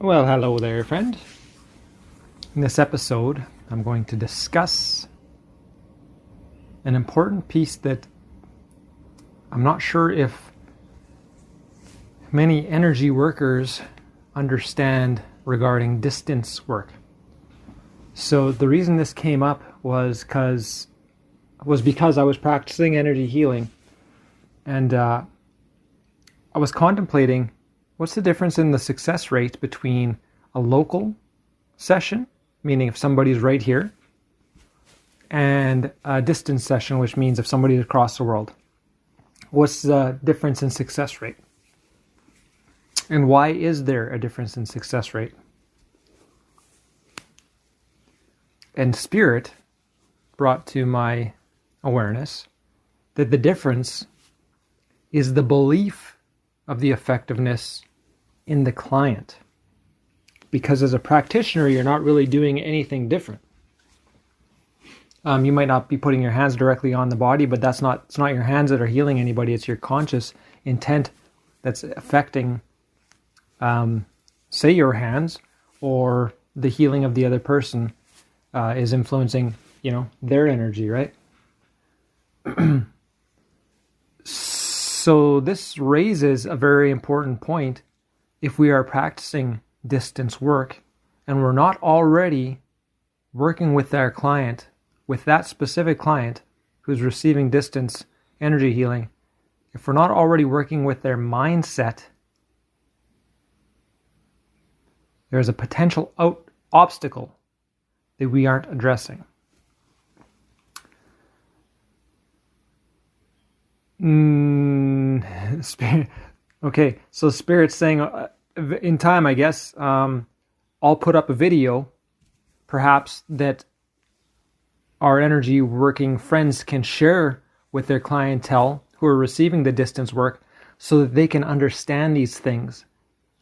Well, hello there, friend. In this episode, I'm going to discuss an important piece that I'm not sure if many energy workers understand regarding distance work. So the reason this came up was because I was practicing energy healing, and I was contemplating what's the difference in the success rate between a local session, meaning if somebody's right here, and a distance session, which means if somebody's across the world. What's the difference in success rate? And why is there a difference in success rate? And Spirit brought to my awareness that the difference is the belief of the effectiveness in the client. Because as a practitioner, you're not really doing anything different. You might not be putting your hands directly on the body, but it's not your hands that are healing anybody. It's your conscious intent that's affecting, say, your hands, or the healing of the other person is influencing, their energy, right? So this raises a very important point. If we are practicing distance work and we're not already working with our client, with that specific client who's receiving distance energy healing, if we're not already working with their mindset, there's a potential obstacle that we aren't addressing. Spirit. Okay, so Spirit's saying, in time, I guess, I'll put up a video, perhaps, that our energy working friends can share with their clientele who are receiving the distance work, so that they can understand these things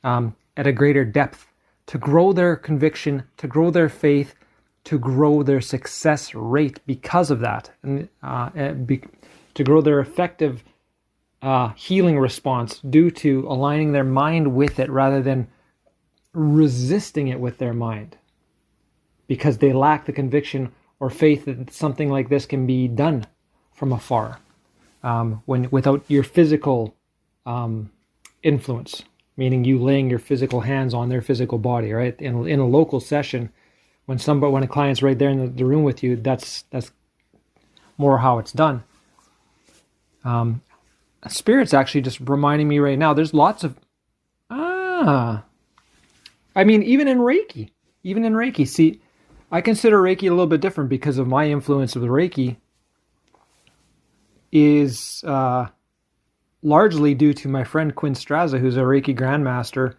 at a greater depth, to grow their conviction, to grow their faith, to grow their success rate because of that, and to grow their effective healing response due to aligning their mind with it rather than resisting it with their mind, because they lack the conviction or faith that something like this can be done from afar, without your physical influence, meaning you laying your physical hands on their physical body, right? In a local session, when a client's right there in the room with you, that's more how it's done. Spirit's actually just reminding me right now, there's lots of, even in Reiki, see, I consider Reiki a little bit different because of my influence of the Reiki is largely due to my friend Quinn Straza, who's a Reiki Grandmaster,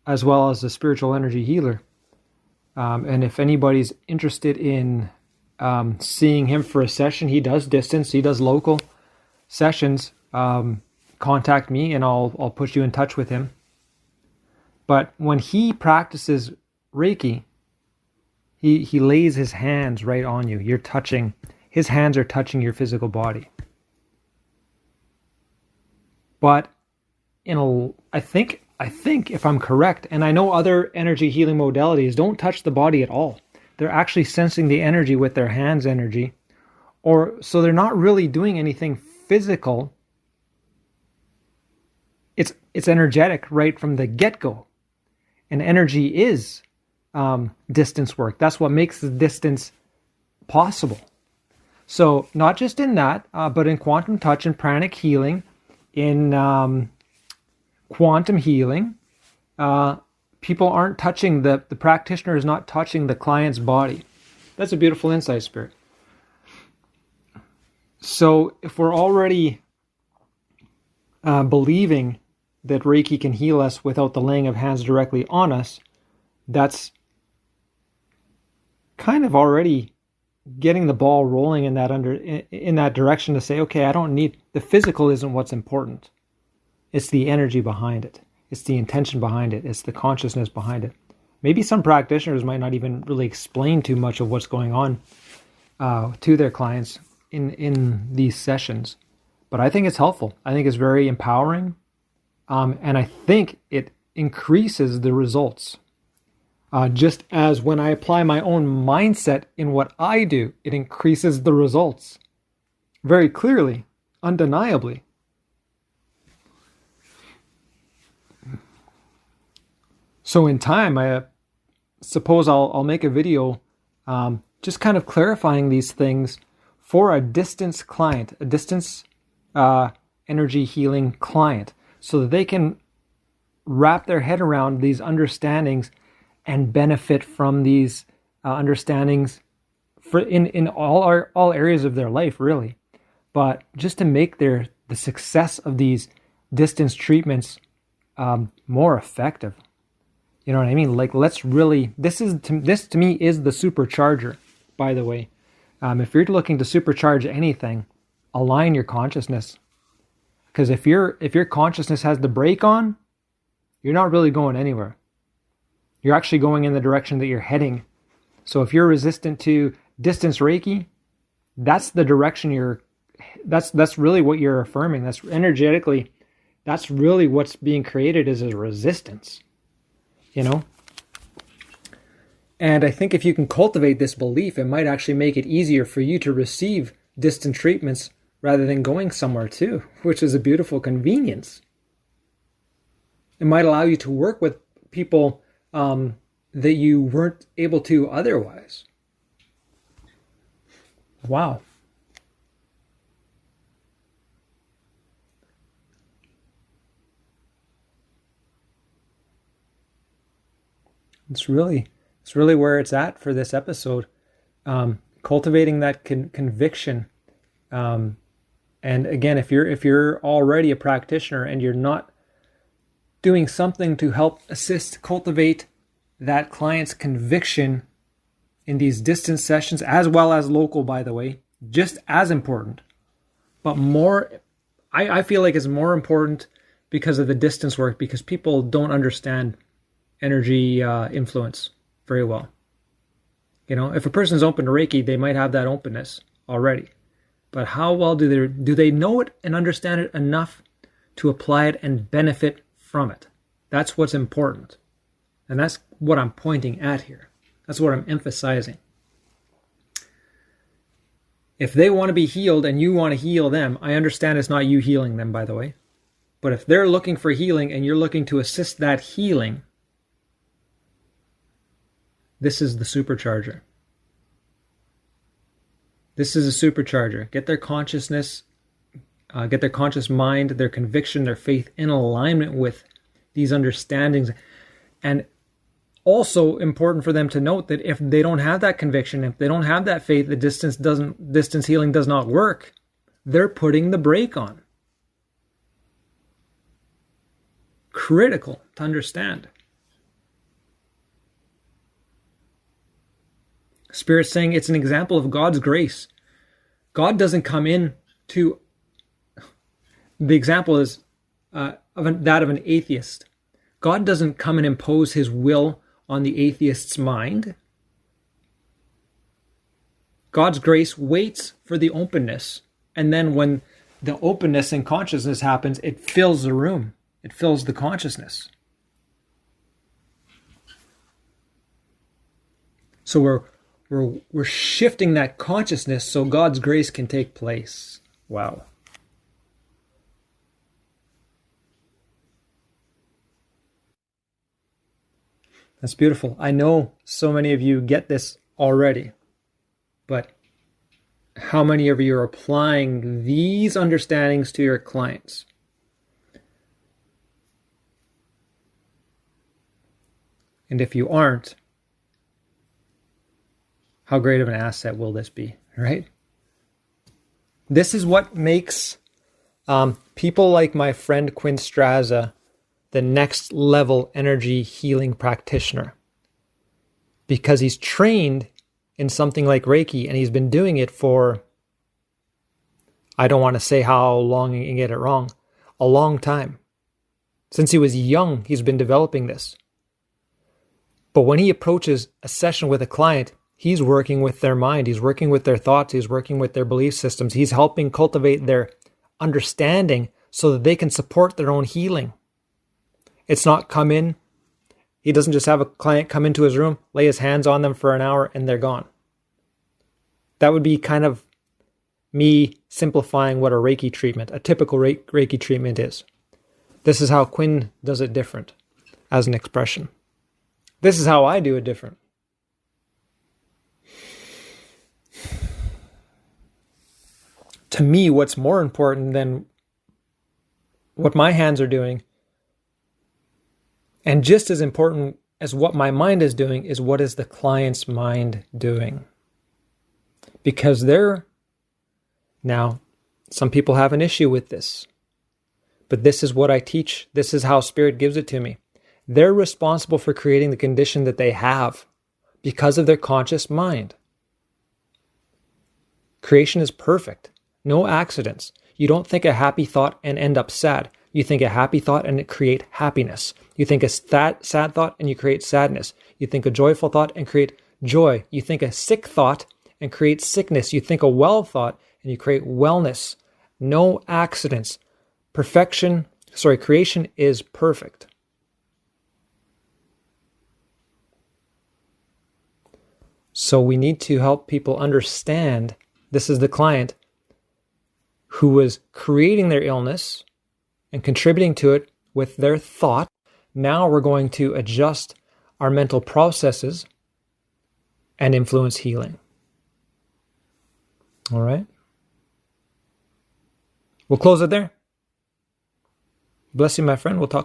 as well as a spiritual energy healer. And if anybody's interested in seeing him for a session, he does distance, he does local sessions, contact me and I'll put you in touch with him. But when he practices Reiki, he lays his hands right on you. His hands are touching your physical body. But I think if I'm correct, and I know other energy healing modalities don't touch the body at all. They're actually sensing the energy with their hands' energy, so they're not really doing anything physical. It's energetic right from the get-go, and energy is distance work. That's what makes the distance possible. So not just in that, but in quantum touch and pranic healing, in quantum healing, people aren't touching the practitioner is not touching the client's body. That's a beautiful insight, Spirit. So if we're already believing that Reiki can heal us without the laying of hands directly on us, that's kind of already getting the ball rolling in that direction to say, okay, I don't need, the physical isn't what's important. It's the energy behind it. It's the intention behind it. It's the consciousness behind it. Maybe some practitioners might not even really explain too much of what's going on to their clients in these sessions. But I think it's helpful. I think it's very empowering. And I think it increases the results. Just as when I apply my own mindset in what I do, it increases the results very clearly, undeniably. So in time, I suppose I'll make a video just kind of clarifying these things for a distance client, a distance energy healing client, so that they can wrap their head around these understandings and benefit from these understandings in all areas of their life, really. But just to make the success of these distance treatments more effective. You know what I mean? Like, let's really, this to me is the supercharger, by the way. If you're looking to supercharge anything, align your consciousness. Because if your consciousness has the brake on, you're not really going anywhere. You're actually going in the direction that you're heading. So if you're resistant to distance Reiki, that's the direction that's really what you're affirming. That's energetically, that's really what's being created as a resistance. You know? And I think if you can cultivate this belief, it might actually make it easier for you to receive distant treatments rather than going somewhere too, which is a beautiful convenience. It might allow you to work with people that you weren't able to otherwise. Wow. It's really where it's at for this episode. Cultivating that conviction. And again, if you're already a practitioner and you're not doing something to help assist cultivate that client's conviction in these distance sessions, as well as local, by the way, just as important, but more, I feel like it's more important because of the distance work, because people don't understand energy influence very well. You know, if a person's open to Reiki, they might have that openness already. But how well do they know it and understand it enough to apply it and benefit from it? That's what's important. And that's what I'm pointing at here. That's what I'm emphasizing. If they want to be healed and you want to heal them, I understand it's not you healing them, by the way. But if they're looking for healing and you're looking to assist that healing, this is the supercharger. This is a supercharger. Get their consciousness, get their conscious mind, their conviction, their faith in alignment with these understandings. And also important for them to note that if they don't have that conviction, if they don't have that faith, the distance healing does not work. They're putting the brake on. Critical to understand. Spirit's saying it's an example of God's grace. God doesn't come in to... The example is that of an atheist. God doesn't come and impose his will on the atheist's mind. God's grace waits for the openness. And then when the openness and consciousness happens, it fills the room. It fills the consciousness. So we're shifting that consciousness so God's grace can take place. Wow. That's beautiful. I know so many of you get this already, but how many of you are applying these understandings to your clients? And if you aren't, how great of an asset will this be, right? This is what makes people like my friend Quinn Straza the next level energy healing practitioner, because he's trained in something like Reiki and he's been doing it for, I don't want to say how long and get it wrong, a long time. Since he was young, he's been developing this. But when he approaches a session with a client, he's working with their mind, he's working with their thoughts, he's working with their belief systems, he's helping cultivate their understanding so that they can support their own healing. It's not come in He doesn't just have a client come into his room, lay his hands on them for an hour, and they're gone. That would be kind of me simplifying what a Reiki treatment, a typical Reiki treatment is. This is how Quinn does it different as an expression. This is how I do it different. To me, what's more important than what my hands are doing, and just as important as what my mind is doing, is what is the client's mind doing. Because now, some people have an issue with this, but this is what I teach. This is how Spirit gives it to me. They're responsible for creating the condition that they have because of their conscious mind. Creation is perfect. No accidents. You don't think a happy thought and end up sad. You think a happy thought and it create happiness. You think a sad thought and you create sadness. You think a joyful thought and create joy. You think a sick thought and create sickness. You think a well thought and you create wellness. No accidents. Creation is perfect. So we need to help people understand this is the client who was creating their illness and contributing to it with their thought. Now we're going to adjust our mental processes and influence healing. All right? We'll close it there. Bless you, my friend. We'll talk soon.